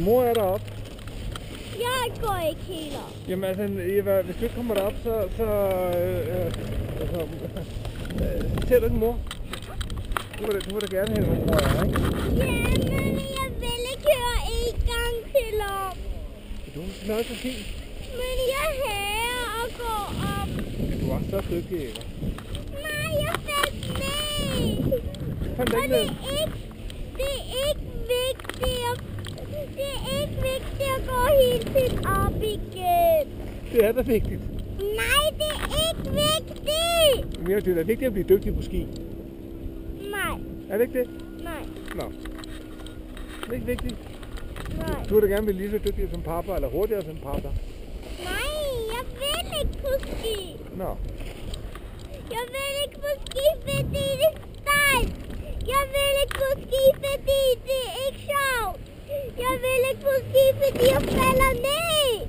mor er deroppe. Jeg går ikke helt op. Jamen altså, Eva, hvis du ikke kommer derop, så ser du ikke mor? Du må da gerne have nogle mor, ikke? Jamen, jeg vil ikke høre en gang til op. Du er så fint. Men jeg hader at gå op. Du er så dygtig, Eva. Nej, jeg faldt ned. Fandt du Og ikke ned? det er ikke vigtigt at gå hele tiden op igen. Det er da vigtigt. Nej, det er ikke vigtigt. Men det er da vigtigt at blive dygtig på ski. Nej, Er det ikke det? nej, Nå. Det er ikke vigtigt. nej. Du vil da gerne blive lige så dygtig som pappa, eller hurtigere som pappa. Nej, jeg vil ikke på ski. Nå. Jeg vil ikke på ski, fordi det er stejlt. Jeg vil ikke på ski, fordi det er ikke sjovt. Jeg vil ikke på ski, fordi jeg falder ned.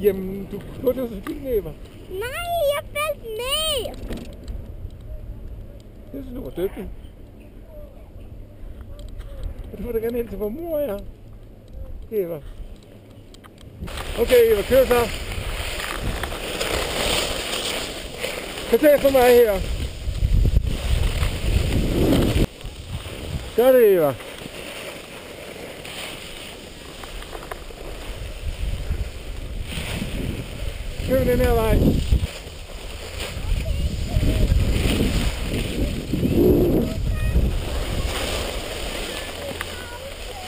Jamen, du burde jo så fint, Eva. Nej, jeg faldt ned. Jeg synes, du var dygtig. Og du vil da gerne hen til, hvor mor er. Eva. Okay, Eva, kør så. Så tag for mig her. Gør det, Eva. Kør den her vej.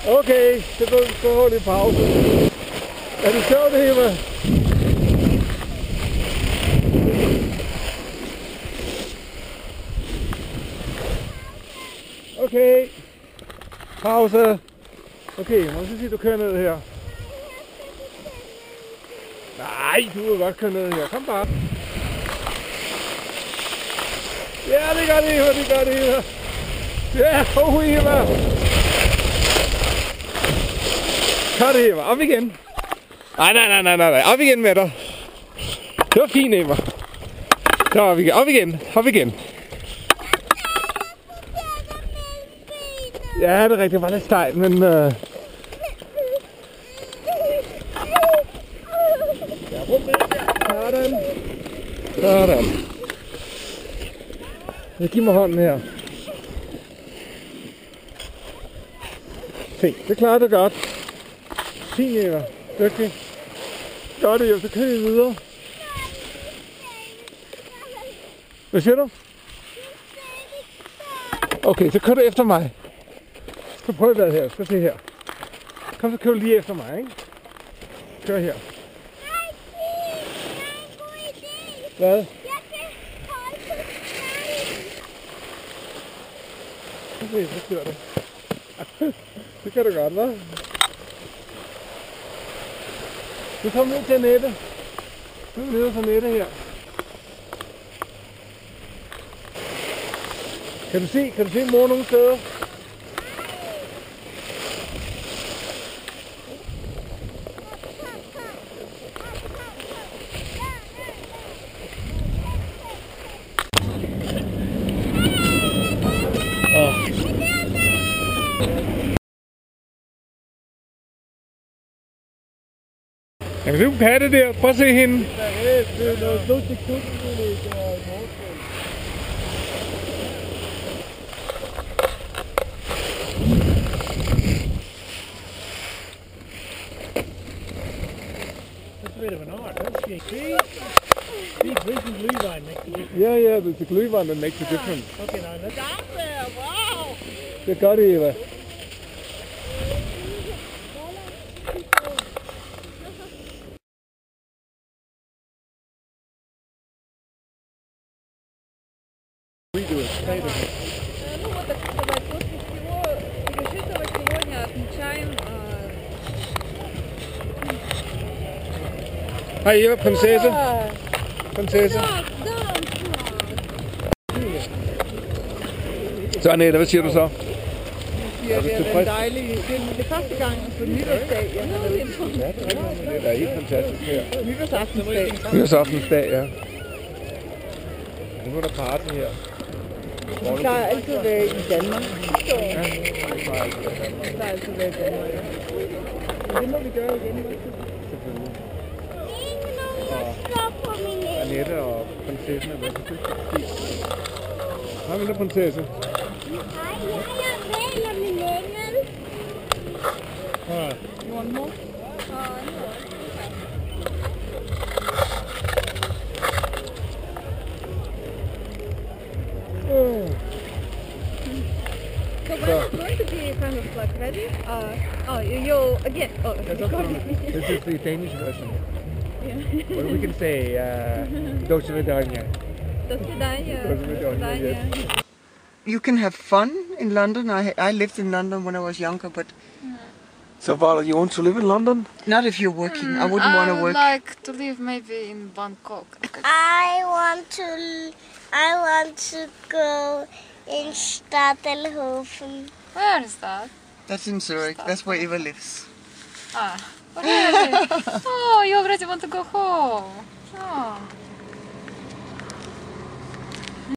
Okay, så hold lidt pause. Er det sjovt, Eva? Okay. Pause. Okay, må jeg så sige, at du kører ned her. Nej, du vil godt køre ned her. Kom bare. Ja, det gør det, Eva. Det gør det, Eva. Ja, Eva. Kør det, Eva. Op igen. Nej. Op igen med dig. Det var fint, Eva. Så op igen. Op igen. Ja, det er rigtigt. Det var lidt stejlt, men... Ja, sådan. Jeg giver mig hånden her. Se, det klarer du godt. Fint, Eva. Dygtig. Godt, Eva. Så kører vi videre. Hvad siger du? Okay, så kører du efter mig. Så prøv at være her. Skal se her. Kom, så kører du lige efter mig, ikke? Kør her. Hvad? Okay, så kører du. Det kan du godt, hva'? Du kommer ned til Annette. Nu er vi nede for Annette her. Kan du se mor nogle steder? Jamen du kan det der. Prøv at se hende. Yeah, there's a Glühwein that makes a difference. Okay, now let's... Wow! Det gør det, Eva. Ну вот так сказать, после всего пережитого сегодня отмечаем... Hej Eva, prinsesse. Prinsesse. Så Annette, hvad siger du så? Det er en dejlig... Det er første gang på nytårsdag, jeg har været ude. Det er helt fantastisk her. Nytårsaftensdag. Nytårsaftensdag, ja. Nu er der party her. Vi plejer altid at være i Danmark. Vi plejer altid at være i Danmark, ja. Det må vi gøre igen. Selvfølgelig. Ingen nogen, der slår på min næse. Annette og prinsessen er med. Det er fint. Hej, min prinsesse. Nej, jeg maler min engel. Hej. One more. So when it's going to be kind of like ready? You again. Oh, This is the Danish version. But we can say до свидания. До свидания. You can have fun in London. I lived in London when I was younger, but So Vala, you want to live in London? not if you're working. I wouldn't want to I work. would like to live maybe in Bangkok. I want to go in Stadelhofen. Where is that? That's in Zurich. That's where Eva lives. Ah, really? Oh, you already want to go home. Oh.